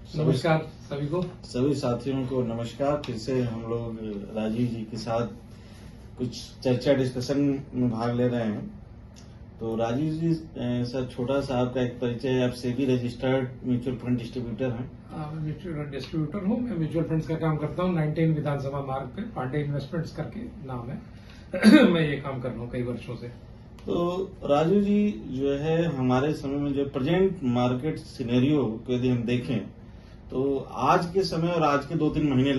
नमस्कार सभी को, सभी साथियों को नमस्कार। फिर से हम लोग राजीव जी के साथ कुछ चर्चा डिस्कशन में भाग ले रहे हैं। तो राजीव जी सर, छोटा सा आपका एक परिचय है। आप SEBI registered mutual fund distributor हैं। म्यूचुअल डिस्ट्रीब्यूटर हूँ। मैं म्यूचुअल फंड्स का काम करता हूँ। 19 विधानसभा मार्ग पे पांडे इन्वेस्टमेंट्स करके नाम है। मैं ये काम कर रहा हूँ कई वर्षों से। तो राजू जी, जो है हमारे समय में जो प्रेजेंट मार्केट सिनेरियो को यदि हम देखें तो आज के समय और आज के 2-3 महीने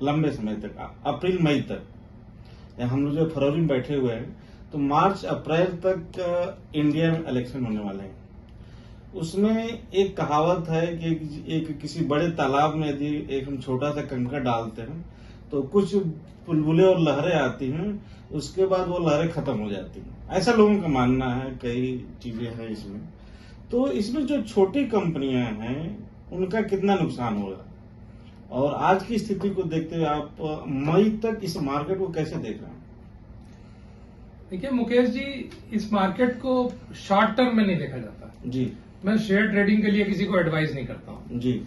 लंबे समय तक, अप्रैल मई तक, हम लोग जो फरवरी में बैठे हुए हैं, तो मार्च अप्रैल तक इंडिया में इलेक्शन होने वाले हैं। उसमें एक कहावत है कि एक किसी बड़े तालाब में यदि एक हम छोटा सा कंकड़ डालते हैं तो कुछ बुलबुलें और लहरें आती हैं, उसके बाद वो लहरें खत्म हो जाती हैं। ऐसा लोगों का मानना है। कई चीजें हैं इसमें। तो इसमें जो छोटी कंपनियां हैं उनका कितना नुकसान होगा, और आज की स्थिति को देखते हुए आप मई तक इस मार्केट को कैसे देख रहे हैं? देखिए मुकेश जी, इस मार्केट को शॉर्ट टर्म में नहीं देखा जाता जी। मैं शेयर ट्रेडिंग के लिए किसी को एडवाइस नहीं करता हूँ जी।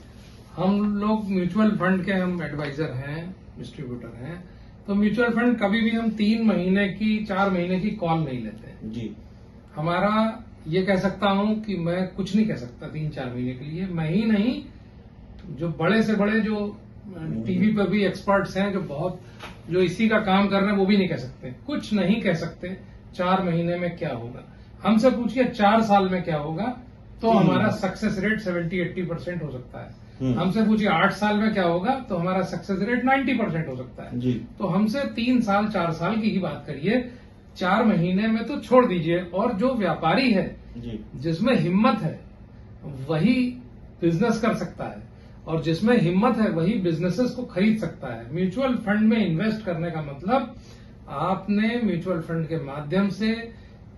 हम लोग म्यूचुअल फंड के हम एडवाइजर हैं, डिस्ट्रीब्यूटर हैं। तो म्यूचुअल फंड कभी भी हम 3 महीने की 4 महीने की कॉल नहीं लेते जी। हमारा ये कह सकता हूं कि मैं कुछ नहीं कह सकता 3-4 महीने के लिए। मैं ही नहीं, जो बड़े से बड़े जो टीवी पर भी एक्सपर्ट्स हैं, जो इसी का काम कर रहे हैं, वो भी नहीं कह सकते, कुछ नहीं कह सकते 4 महीने में क्या होगा। हमसे पूछिए 4 साल में क्या होगा, तो हमारा सक्सेस रेट 70-80% हो सकता है। हमसे पूछिए 8 साल में क्या होगा, तो हमारा सक्सेस रेट 90% हो सकता है। जी। तो हमसे 3 साल 4 साल की ही बात करिए, 4 महीने में तो छोड़ दीजिए। और जो व्यापारी है जी, जिसमें हिम्मत है वही बिजनेस कर सकता है, और जिसमें हिम्मत है वही बिजनेसेस को खरीद सकता है। म्यूचुअल फंड में इन्वेस्ट करने का मतलब, आपने म्यूचुअल फंड के माध्यम से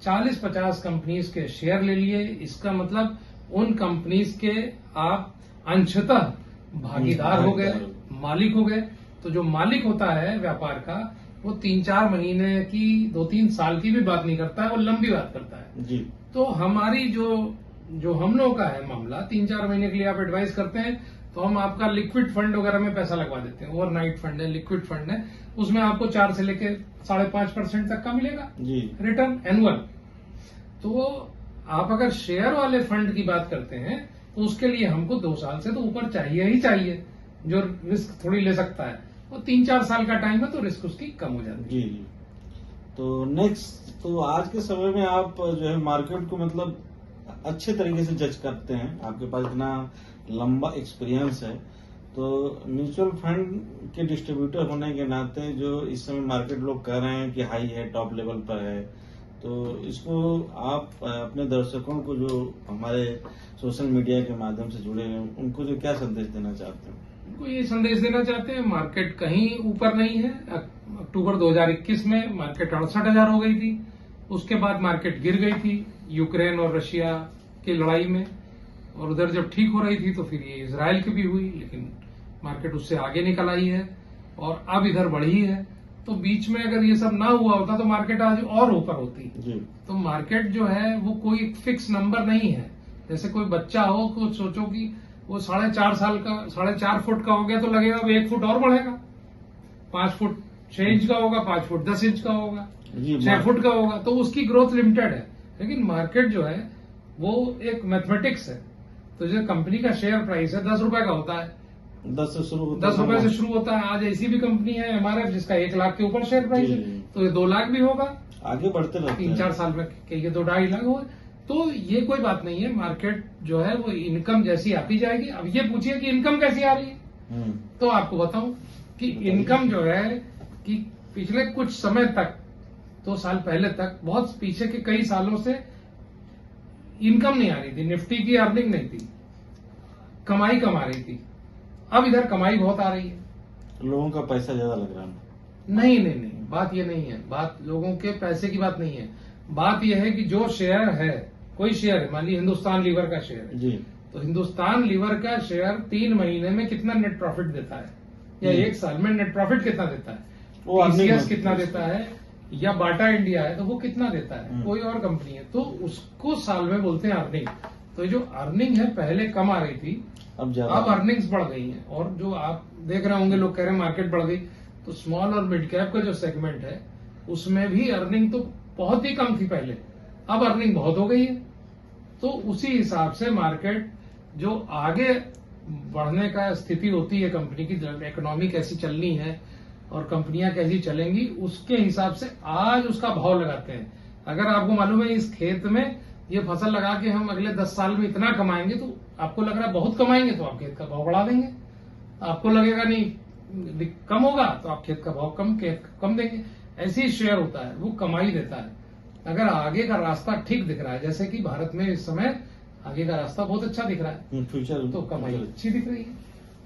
40-50 कंपनीज के शेयर ले लिए, इसका मतलब उन कंपनीज के आप अंशतः भागीदार हो गए, मालिक हो गए। तो जो मालिक होता है व्यापार का, वो 3-4 महीने की, 2-3 साल की भी बात नहीं करता है, वो लंबी बात करता है जी। तो हमारी जो हम लोगों का है मामला, 3-4 महीने के लिए आप एडवाइस करते हैं, तो हम आपका लिक्विड फंड वगैरह में पैसा लगवा देते हैं। ओवरनाइट फंड है, लिक्विड फंड है, उसमें आपको 4 से लेके 5.5% तक का मिलेगा जी रिटर्न एनुअल। तो आप अगर शेयर वाले फंड की बात करते हैं तो उसके लिए हमको 2 साल से तो ऊपर चाहिए ही चाहिए, जो रिस्क थोड़ी ले सकता है। वो 3-4 साल का टाइम है तो रिस्क उसकी कम हो जाती है। जी। तो नेक्स्ट, तो आज के समय में आप जो है मार्केट को मतलब अच्छे तरीके से जज करते हैं, आपके पास इतना लंबा एक्सपीरियंस है। तो म्यूचुअल फंड के डिस्ट्रीब्यूटर होने के नाते जो इस समय मार्केट लोग कह रहे हैं कि हाई है, टॉप लेवल पर है, तो इसको आप अपने दर्शकों को, जो हमारे सोशल मीडिया के माध्यम से जुड़े हैं, उनको जो क्या संदेश देना चाहते हैं? उनको ये संदेश देना चाहते हैं, मार्केट कहीं ऊपर नहीं है। अक्टूबर 2021 में मार्केट 68,000 हो गई थी। उसके बाद मार्केट गिर गई थी यूक्रेन और रशिया की लड़ाई में, और उधर जब ठीक हो रही थी तो फिर ये इजराइल की भी हुई, लेकिन मार्केट उससे आगे निकल आई है और अब इधर बढ़ी है। तो बीच में अगर ये सब ना हुआ होता तो मार्केट आज और ऊपर होती जी। तो मार्केट जो है वो कोई फिक्स नंबर नहीं है। जैसे कोई बच्चा हो, तो सोचो कि वो 4.5 फुट का हो गया तो लगेगा अब 1 फुट और बढ़ेगा, 5 फुट 6 इंच का होगा, 5 फुट 10 इंच का होगा, 6 फुट का होगा, तो उसकी ग्रोथ लिमिटेड है। लेकिन मार्केट जो है वो एक मैथमेटिक्स है। तो जो कंपनी का शेयर प्राइस है 10 रुपए का होता है, 10 रुपए से शुरू होता है। आज ऐसी भी कंपनी है एमआरएफ जिसका 1 लाख के ऊपर शेयर प्राइस है, तो ये 2 लाख भी होगा, आगे बढ़ते रहते हैं। 3-4 साल में ये 2-2.5 लाख होगा। तो ये कोई बात नहीं है। मार्केट जो है वो इनकम जैसी आती जाएगी। अब ये पूछिए कि इनकम कैसी आ रही है, तो आपको बताऊं कि इनकम जो है कि पिछले कुछ समय तक, 2 साल पहले तक, बहुत पीछे के कई सालों से इनकम नहीं आ रही थी। निफ्टी की अर्निंग नहीं थी, कमाई कम आ रही थी। अब इधर कमाई बहुत आ रही है। लोगों का पैसा ज्यादा लग रहा है? नहीं, बात ये नहीं है। बात लोगों के पैसे की बात नहीं है। बात यह है कि जो शेयर है, कोई शेयर है, मान लीजिए हिंदुस्तान लीवर का शेयर है जी, तो हिंदुस्तान लीवर का शेयर 3 महीने में कितना नेट प्रॉफिट देता है, या 1 साल में नेट प्रॉफिट कितना देता है, टीसीएस कितना देता है, या बाटा इंडिया है तो वो कितना देता है, कोई और कंपनी है तो उसको साल में बोलते हैं अर्निंग। तो जो अर्निंग है पहले कम आ रही थी, अब ज्यादा अब अर्निंग्स बढ़ गई हैं। और जो आप देख रहे होंगे, लोग कह रहे हैं मार्केट बढ़ गई, तो स्मॉल और मिड कैप का जो सेगमेंट है उसमें भी अर्निंग तो बहुत ही कम थी पहले, अब अर्निंग बहुत हो गई है। तो उसी हिसाब से मार्केट जो आगे बढ़ने का स्थिति होती है कंपनी की, इकोनॉमी कैसी चलनी है और कंपनियां कैसी चलेंगी, उसके हिसाब से आज उसका भाव लगाते हैं। अगर आपको मालूम है इस खेत में ये फसल लगा के हम अगले 10 साल में इतना कमाएंगे, तो आपको लग रहा है बहुत कमाएंगे तो आप खेत का भाव बढ़ा देंगे। आपको लगेगा नहीं कम होगा तो आप खेत का भाव कम देंगे। ऐसे ही शेयर होता है, वो कमाई देता है। अगर आगे का रास्ता ठीक दिख रहा है, जैसे कि भारत में इस समय आगे का रास्ता बहुत अच्छा दिख रहा है, फ्यूचर तो कमाई अच्छी दिख रही है।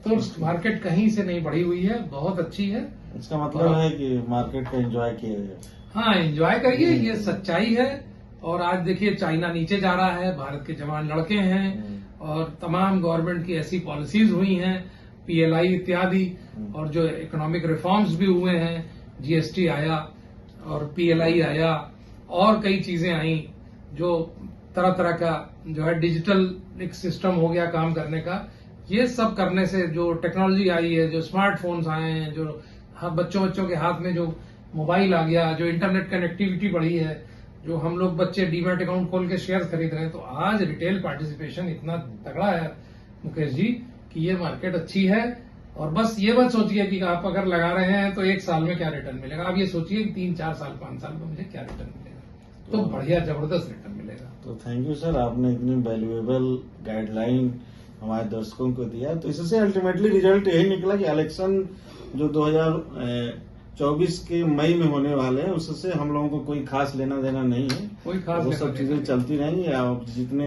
तो मार्केट कहीं से नहीं बढ़ी हुई है, बहुत अच्छी है। इसका मतलब है कि मार्केट का एंजॉय किया जाए। हाँ, एंजॉय करिए, ये सच्चाई है। और आज देखिए चाइना नीचे जा रहा है, भारत के जवान लड़के हैं, और तमाम गवर्नमेंट की ऐसी पॉलिसीज हुई हैं, PLI इत्यादि, और जो इकोनॉमिक रिफॉर्म्स भी हुए हैं, GST आया और PLI आया, और कई चीजें आई, जो तरह तरह का जो है डिजिटल एक सिस्टम हो गया काम करने का। ये सब करने से जो टेक्नोलॉजी आई है, जो स्मार्टफोन्स आए हैं, जो बच्चों के हाथ में जो मोबाइल आ गया, जो इंटरनेट कनेक्टिविटी बढ़ी है, जो हम लोग बच्चे डीमैट अकाउंट खोल के शेयर खरीद रहे हैं, तो आज रिटेल पार्टिसिपेशन इतना तगड़ा है मुकेश जी कि ये मार्केट अच्छी है। और बस ये मत सोचिए कि आप अगर लगा रहे हैं तो 1 साल में क्या रिटर्न मिलेगा, आप ये सोचिए कि 3, 4 साल, 5 साल में मुझे क्या रिटर्न मिलेगा, तो बढ़िया जबरदस्त रिटर्न मिलेगा। तो थैंक यू सर, आपने इतनी वैल्यूएबल गाइडलाइन हमारे दर्शकों को दिया। तो इससे अल्टीमेटली रिजल्ट यही निकला कि इलेक्शन जो 2024 के मई में होने वाले हैं, उससे हम लोगों को कोई खास लेना देना नहीं है। कोई खास वो सब चीजें चलती रहेंगी। आप जितने